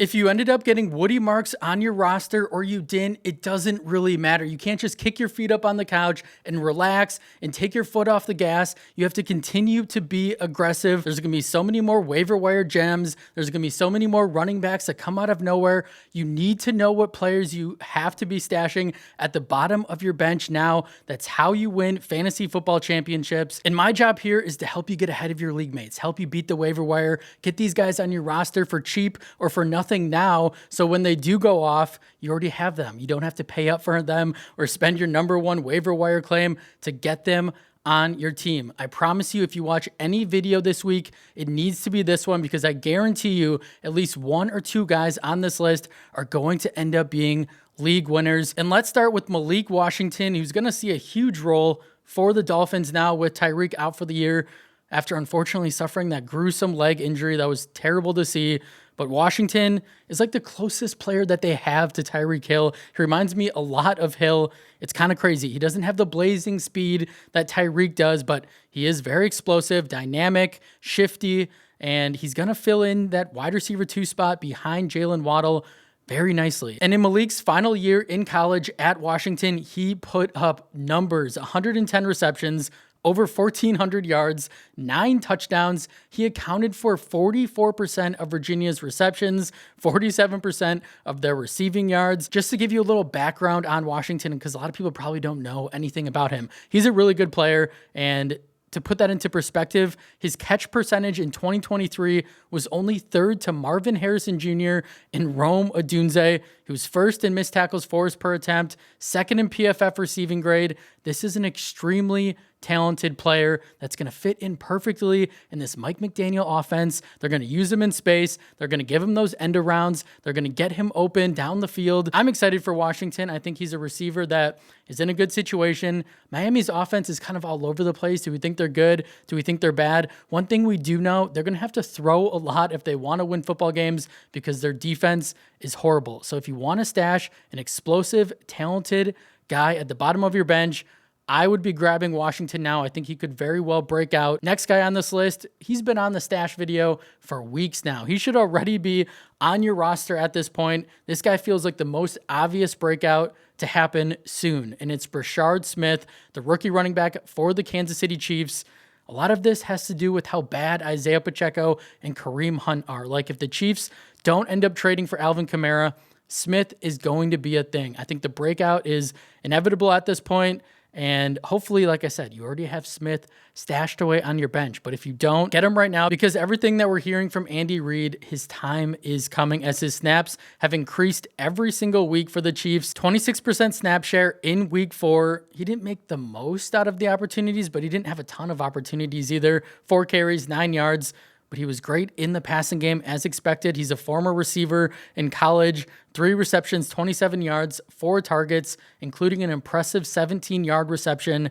If you ended up getting Woody Marks on your roster or you didn't, it doesn't really matter. You can't just kick your feet up on the couch and relax and take your foot off the gas. You have to continue to be aggressive. There's going to be so many more waiver wire gems. There's going to be so many more running backs that come out of nowhere. You need to know what players you have to be stashing at the bottom of your bench now. That's how you win fantasy football championships. And my job here is to help you get ahead of your league mates, help you beat the waiver wire, get these guys on your roster for cheap or for nothing now, so when they do go off, you already have them. You don't have to pay up for them or spend your number one waiver wire claim to get them on your team. I promise you, if you watch any video this week, it needs to be this one, because I guarantee you at least one or two guys on this list are going to end up being league winners. And let's start with Malik Washington, who's going to see a huge role for the Dolphins now with Tyreek out for the year after unfortunately suffering that gruesome leg injury that was terrible to see. But Washington is like the closest player that they have to Tyreek Hill. He reminds me a lot of Hill. It's kind of crazy. He doesn't have the blazing speed that Tyreek does, but he is very explosive, dynamic, shifty, and he's going to fill in that wide receiver 2 spot behind Jalen Waddle very nicely. And in Malik's final year in college at Washington, he put up numbers: 110 receptions, over 1,400 yards, 9 touchdowns. He accounted for 44% of Virginia's receptions, 47% of their receiving yards. Just to give you a little background on Washington, because a lot of people probably don't know anything about him. He's a really good player, and to put that into perspective, his catch percentage in 2023 was only third to Marvin Harrison Jr. and Rome Odunze. He was first in missed tackles forced per attempt, second in PFF receiving grade. This is an extremely talented player that's going to fit in perfectly in this Mike McDaniel offense. They're going to use him in space. They're going to give him those end arounds. They're going to get him open down the field. I'm excited for Washington. I think he's a receiver that is in a good situation. Miami's offense is kind of all over the place. Do we think they're good? Do we think they're bad? One thing we do know, they're going to have to throw a lot if they want to win football games, because their defense is horrible. So if you want to stash an explosive, talented guy at the bottom of your bench, I would be grabbing Washington now. I think he could very well break out. Next guy on this list, he's been on the stash video for weeks now. He should already be on your roster at this point. This guy feels like the most obvious breakout to happen soon, and it's Brashard Smith, the rookie running back for the Kansas City Chiefs. A lot of this has to do with how bad Isaiah Pacheco and Kareem Hunt are. Like, if the Chiefs don't end up trading for Alvin Kamara, Smith is going to be a thing. I think the breakout is inevitable at this point. And hopefully, like I said, you already have Smith stashed away on your bench. But if you don't, get him right now, because everything that we're hearing from Andy Reid, his time is coming, as his snaps have increased every single week for the Chiefs. 26% snap share in week 4. He didn't make the most out of the opportunities, but he didn't have a ton of opportunities either. 4 carries, 9 yards. But he was great in the passing game as expected. He's a former receiver in college. 3 receptions, 27 yards, 4 targets, including an impressive 17-yard reception.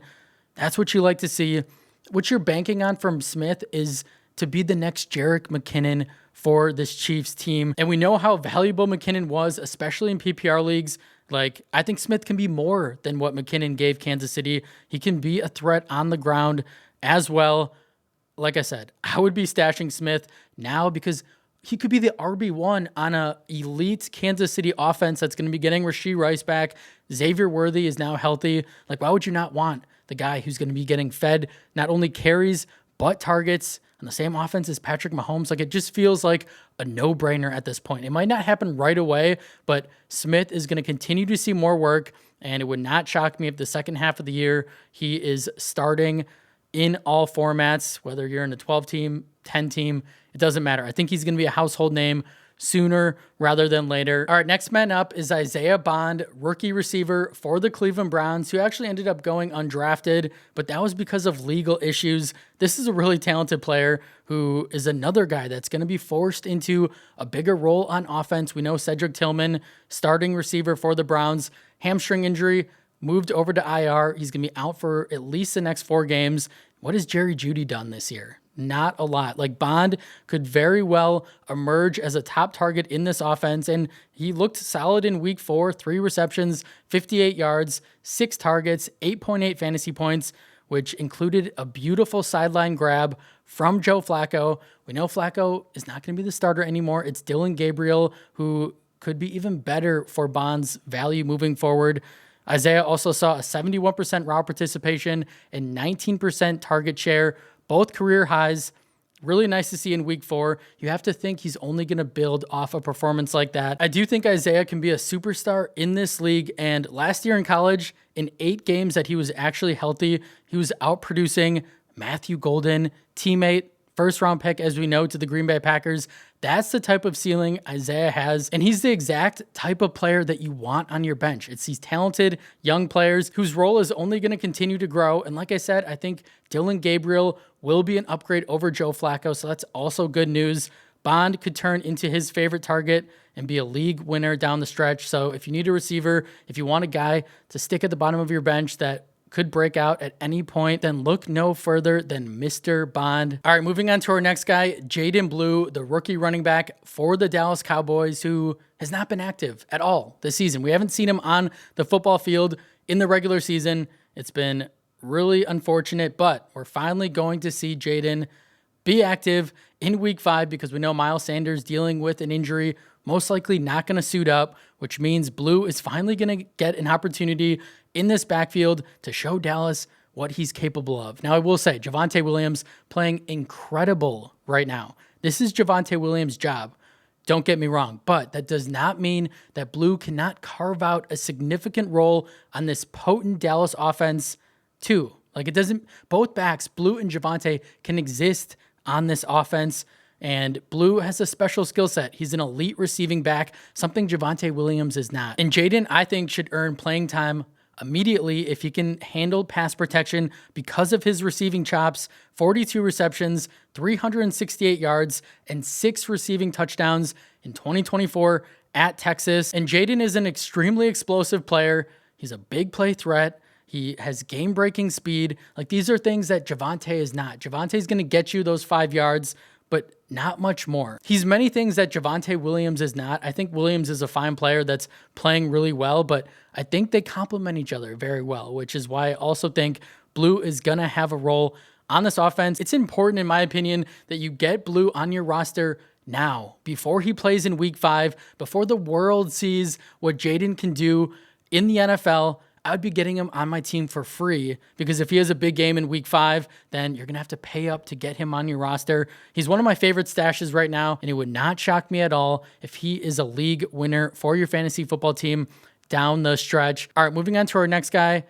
That's what you like to see. What you're banking on from Smith is to be the next Jerick McKinnon for this Chiefs team. And we know how valuable McKinnon was, especially in PPR leagues. Like, I think Smith can be more than what McKinnon gave Kansas City. He can be a threat on the ground as well. Like I said, I would be stashing Smith now, because he could be the RB1 on a elite Kansas City offense that's going to be getting Rashee Rice back. Xavier Worthy is now healthy. Like, why would you not want the guy who's going to be getting fed not only carries, but targets on the same offense as Patrick Mahomes? Like, it just feels like a no-brainer at this point. It might not happen right away, but Smith is going to continue to see more work, and it would not shock me if the second half of the year he is starting in all formats, whether you're in a 12-team, 10-team, it doesn't matter. I think he's going to be a household name sooner rather than later. All right, next man up is Isaiah Bond, rookie receiver for the Cleveland Browns, who actually ended up going undrafted, but that was because of legal issues. This is a really talented player who is another guy that's going to be forced into a bigger role on offense. We know Cedric Tillman, starting receiver for the Browns, hamstring injury, moved over to IR. He's going to be out for at least the next 4 games. What has Jerry Jeudy done this year? Not a lot. Like, Bond could very well emerge as a top target in this offense, and he looked solid in week 4, 3 receptions, 58 yards, 6 targets, 8.8 fantasy points. which included a beautiful sideline grab from Joe Flacco. We know Flacco is not going to be the starter anymore. It's Dylan Gabriel, who could be even better for Bond's value moving forward. Isaiah also saw a 71% route participation and 19% target share, both career highs. Really nice to see in week 4. You have to think he's only going to build off a performance like that. I do think Isaiah can be a superstar in this league. And last year in college, in 8 games that he was actually healthy, he was outproducing Matthew Golden, teammate, first round pick, as we know, to the Green Bay Packers. That's the type of ceiling Isaiah has. And he's the exact type of player that you want on your bench. It's these talented young players whose role is only going to continue to grow. And like I said, I think Dylan Gabriel will be an upgrade over Joe Flacco. So that's also good news. Bond could turn into his favorite target and be a league winner down the stretch. So if you need a receiver, if you want a guy to stick at the bottom of your bench that could break out at any point, then look no further than Mr. Bond. All right, moving on to our next guy, Jaden Blue, the rookie running back for the Dallas Cowboys, who has not been active at all this season. We haven't seen him on the football field in the regular season. It's been really unfortunate, but we're finally going to see Jaden be active in week 5 because we know Miles Sanders dealing with an injury, most likely not going to suit up, which means Blue is finally going to get an opportunity in this backfield to show Dallas what he's capable of. Now, I will say, Javonte Williams playing incredible right now. This is Javonte Williams' job. Don't get me wrong, but that does not mean that Blue cannot carve out a significant role on this potent Dallas offense too. Like it doesn't, both backs, Blue and Javonte, can exist on this offense. And Blue has a special skill set. He's an elite receiving back, something Javonte Williams is not. And Jaden, I think, should earn playing time immediately if he can handle pass protection because of his receiving chops. 42 receptions, 368 yards, and 6 receiving touchdowns in 2024 at Texas. And Jaden is an extremely explosive player. He's a big play threat. He has game-breaking speed. Like, these are things that Javonte is not. Javonte is going to get you those 5 yards, but not much more. He's many things that Javonte Williams is not. I think Williams is a fine player that's playing really well, but I think they complement each other very well, which is why I also think Blue is going to have a role on this offense. It's important, in my opinion, that you get Blue on your roster now, before he plays in week 5, before the world sees what Jaden can do in the NFL. I would be getting him on my team for free, because if he has a big game in week 5, then you're going to have to pay up to get him on your roster. He's one of my favorite stashes right now, and it would not shock me at all if he is a league winner for your fantasy football team down the stretch. All right, moving on to our next guy,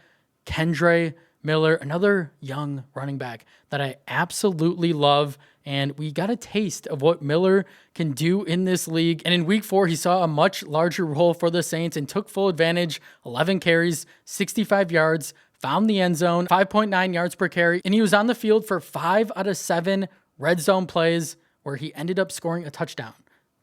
Kendre Miller, another young running back that I absolutely love. And we got a taste of what Miller can do in this league. And in week 4, he saw a much larger role for the Saints and took full advantage. 11 carries, 65 yards, found the end zone, 5.9 yards per carry. And he was on the field for 5 out of 7 red zone plays where he ended up scoring a touchdown.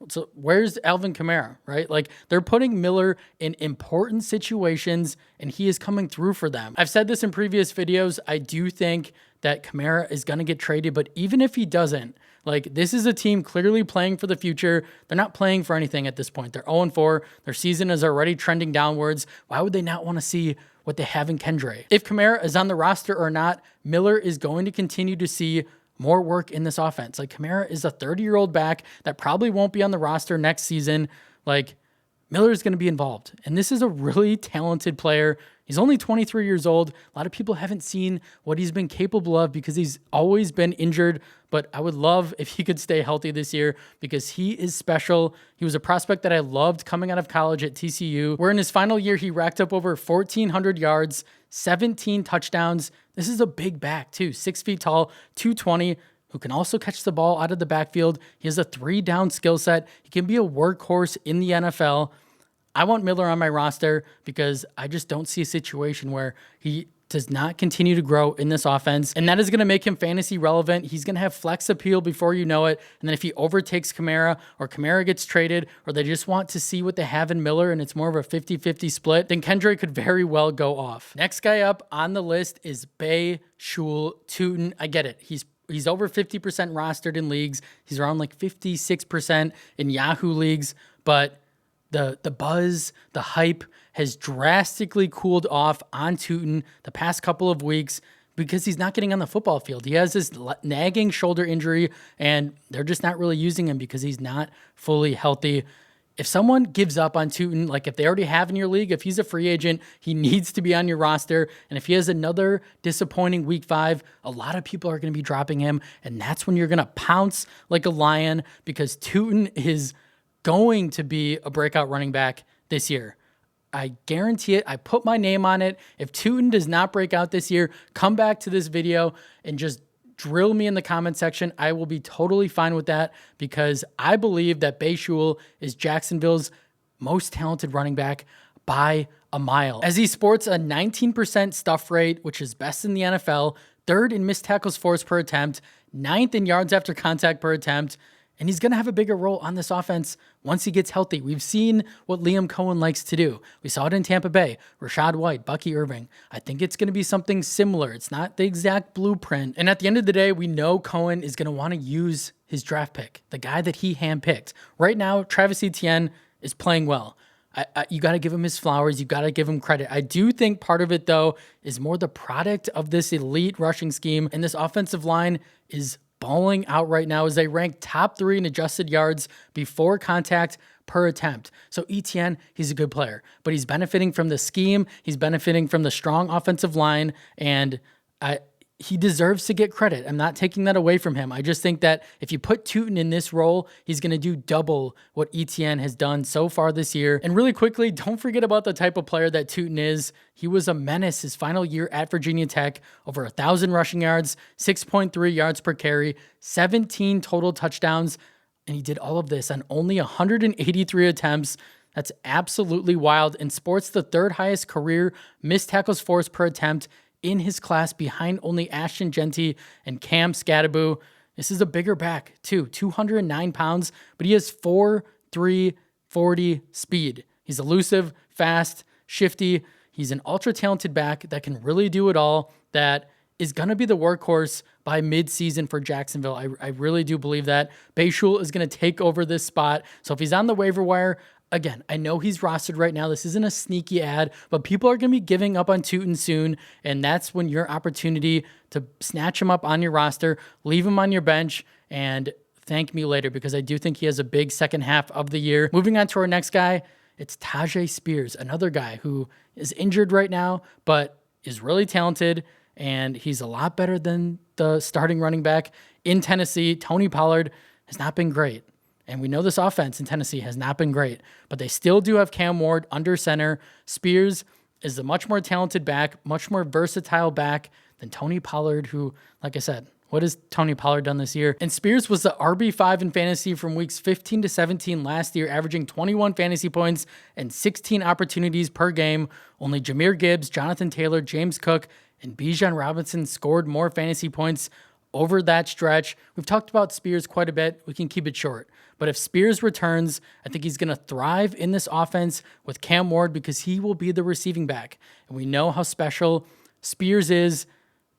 So where's Alvin Kamara, right? Like, they're putting Miller in important situations and he is coming through for them. I've said this in previous videos. I do think that Kamara is going to get traded, but even if he doesn't, like, this is a team clearly playing for the future. They're not playing for anything at this point. They're 0-4. Their season is already trending downwards. Why would they not want to see what they have in Kendre? If Kamara is on the roster or not, Miller is going to continue to see more work in this offense. Like, Kamara is a 30-year-old back that probably won't be on the roster next season. Like, Miller is going to be involved. And this is a really talented player. He's only 23 years old. A lot of people haven't seen what he's been capable of because he's always been injured. But I would love if he could stay healthy this year because he is special. He was a prospect that I loved coming out of college at TCU, where in his final year, he racked up over 1,400 yards, 17 touchdowns. This is a big back too, 6 feet tall, 220, who can also catch the ball out of the backfield. He has a 3-down skill set. He can be a workhorse in the NFL. I want Miller on my roster because I just don't see a situation where he does not continue to grow in this offense. And that is going to make him fantasy relevant. He's going to have flex appeal before you know it. And then if he overtakes Kamara or Kamara gets traded or they just want to see what they have in Miller and it's more of a 50-50 split, then Kendre could very well go off. Next guy up on the list is Bay Shul Tootin. I get it. He's over 50% rostered in leagues. He's around like 56% in Yahoo leagues. But the buzz, the hype has drastically cooled off on Tootin the past couple of weeks. because he's not getting on the football field. He has this nagging shoulder injury, and they're just not really using him because he's not fully healthy. If someone gives up on Tootin, like if they already have in your league, if he's a free agent, he needs to be on your roster. And if he has another disappointing week 5, a lot of people are going to be dropping him. And that's when you're going to pounce like a lion, because Tootin is going to be a breakout running back this year. I guarantee it. I put my name on it. If Tootin does not break out this year, come back to this video and just drill me in the comment section. I will be totally fine with that, because I believe that Breakout is Jacksonville's most talented running back by a mile, as he sports a 19% stuff rate, which is best in the NFL, 3rd in missed tackles forced per attempt, 9th in yards after contact per attempt. And he's going to have a bigger role on this offense once he gets healthy. We've seen what Liam Cohen likes to do. We saw it in Tampa Bay, Rashad White, Bucky Irving. I think it's going to be something similar. It's not the exact blueprint. And at the end of the day, we know Cohen is going to want to use his draft pick, the guy that he handpicked. Right now, Travis Etienne is playing well. You got to give him his flowers. You got to give him credit. I do think part of it, though, is more the product of this elite rushing scheme. And this offensive line is balling out right now, as they rank top 3 in adjusted yards before contact per attempt. So Etienne, he's a good player, but he's benefiting from the scheme. He's benefiting from the strong offensive line, and he deserves to get credit. I'm not taking that away from him. I just think that if you put Tootin in this role, he's going to do double what Etienne has done so far this year. And really quickly, don't forget about the type of player that Tootin is. He was a menace his final year at Virginia Tech, over 1,000 rushing yards, 6.3 yards per carry, 17 total touchdowns. And he did all of this on only 183 attempts. That's absolutely wild, and sports the 3rd highest career missed tackles forced per attempt in his class, behind only Ashton Genty and Cam Scadaboo. This is a bigger back too, 209 pounds, but he has 4.3 40 speed. He's elusive, fast, shifty. He's an ultra talented back that can really do it all, that is going to be the workhorse by mid-season for Jacksonville. I really do believe that. Breakout is going to take over this spot. So if he's on the waiver wire, again, I know he's rostered right now. This isn't a sneaky ad, but people are going to be giving up on Tootin soon, and that's when your opportunity to snatch him up on your roster, leave him on your bench, and thank me later, because I do think he has a big second half of the year. Moving on to our next guy, it's Tyjae Spears, another guy who is injured right now, but is really talented, and he's a lot better than the starting running back in Tennessee. Tony Pollard has not been great. And we know this offense in Tennessee has not been great, but they still do have Cam Ward under center. Spears is a much more talented back, much more versatile back than Tony Pollard, who, like I said, what has Tony Pollard done this year? And Spears was the RB5 in fantasy from weeks 15 to 17 last year, averaging 21 fantasy points and 16 opportunities per game. Only Jahmyr Gibbs, Jonathan Taylor, James Cook, and Bijan Robinson scored more fantasy points over that stretch. We've talked about Spears quite a bit. We can keep it short. But if Spears returns, I think he's going to thrive in this offense with Cam Ward, because he will be the receiving back. And we know how special Spears is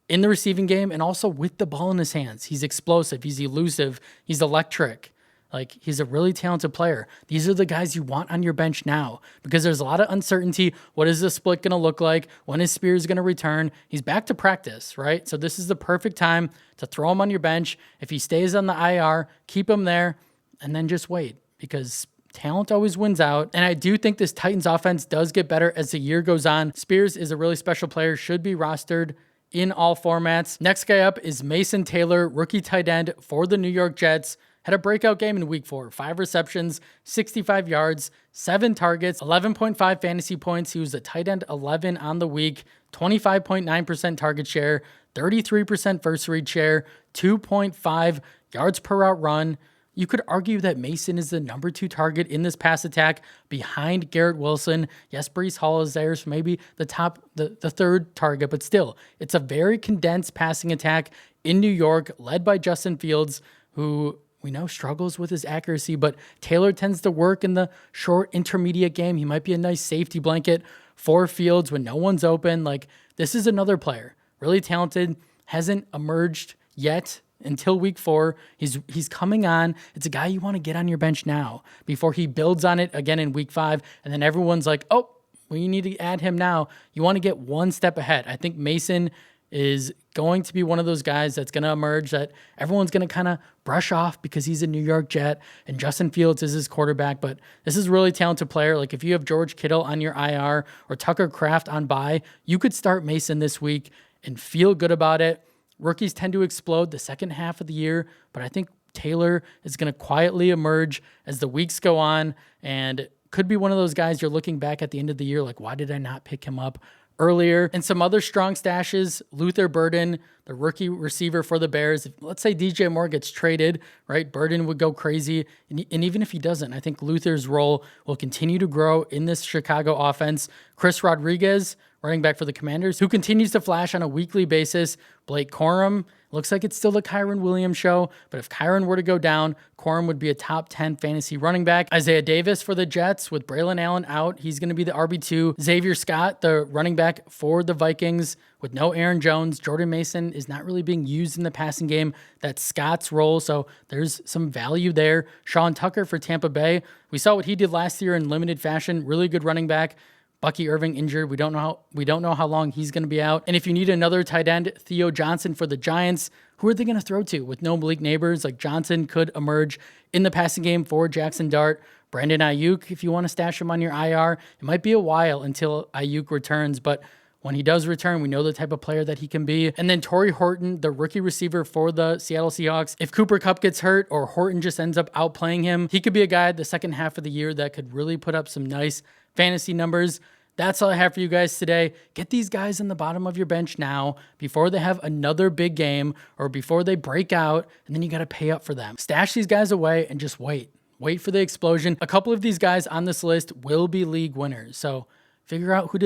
in the receiving game and also with the ball in his hands. He's explosive. He's elusive. He's electric. Like, he's a really talented player. These are the guys you want on your bench now, because there's a lot of uncertainty. What is the split going to look like? When is Spears going to return? He's back to practice, right? So this is the perfect time to throw him on your bench. If he stays on the IR, keep him there, and then just wait, because talent always wins out. And I do think this Titans offense does get better as the year goes on. Spears is a really special player, should be rostered in all formats. Next guy up is Mason Taylor, rookie tight end for the New York Jets. Had a breakout game in week 4, 5 receptions, 65 yards, 7 targets, 11.5 fantasy points. He was a tight end 11 on the week, 25.9% target share, 33% first read share, 2.5 yards per route run. You could argue that Mason is the number 2 target in this pass attack behind Garrett Wilson. Yes, Breece Hall is there, so maybe the 3rd target, but still, it's a very condensed passing attack in New York, led by Justin Fields, who we know struggles with his accuracy, but Taylor tends to work in the short intermediate game. He might be a nice safety blanket for Fields when no one's open. Like, this is another player, really talented, hasn't emerged yet until week 4. He's coming on. It's a guy you want to get on your bench now before he builds on it again in week 5. And then everyone's like, oh, we need to add him now. You want to get one step ahead. I think Mason is going to be one of those guys that's going to emerge that everyone's going to kind of brush off because he's a New York Jet and Justin Fields is his quarterback. But this is a really talented player. Like if you have George Kittle on your IR or Tucker Kraft on bye, you could start Mason this week and feel good about it. Rookies tend to explode the second half of the year, but I think Taylor is going to quietly emerge as the weeks go on and could be one of those guys you're looking back at the end of the year like, why did I not pick him up earlier? And some other strong stashes, Luther Burden, the rookie receiver for the Bears. If, let's say DJ Moore gets traded, right? Burden would go crazy. And even if he doesn't, I think Luther's role will continue to grow in this Chicago offense. Chris Rodriguez, running back for the Commanders, who continues to flash on a weekly basis. Blake Corum, looks like it's still the Kyron Williams show, but if Kyron were to go down, Corum would be a top 10 fantasy running back. Isaiah Davis for the Jets, with Braylon Allen out, he's going to be the RB2. Xavier Scott, the running back for the Vikings, with no Aaron Jones. Jordan Mason is not really being used in the passing game. That's Scott's role, so there's some value there. Sean Tucker for Tampa Bay. We saw what he did last year in limited fashion. Really good running back. Bucky Irving injured. We don't know how long he's going to be out. And if you need another tight end, Theo Johnson for the Giants. Who are they going to throw to? With no Malik Neighbors, like Johnson could emerge in the passing game for Jackson Dart. Brandon Ayuk, if you want to stash him on your IR, it might be a while until Ayuk returns, but when he does return, we know the type of player that he can be. And then Torrey Horton, the rookie receiver for the Seattle Seahawks. If Cooper Kupp gets hurt or Horton just ends up outplaying him, he could be a guy the second half of the year that could really put up some nice fantasy numbers. That's all I have for you guys today. Get these guys in the bottom of your bench now before they have another big game or before they break out, and then you got to pay up for them. Stash these guys away and just wait. Wait for the explosion. A couple of these guys on this list will be league winners. So figure out who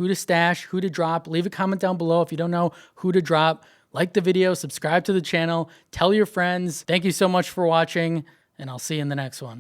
to stash, who to drop. Leave a comment down below if you don't know who to drop. Like the video, subscribe to the channel, tell your friends. Thank you so much for watching, and I'll see you in the next one.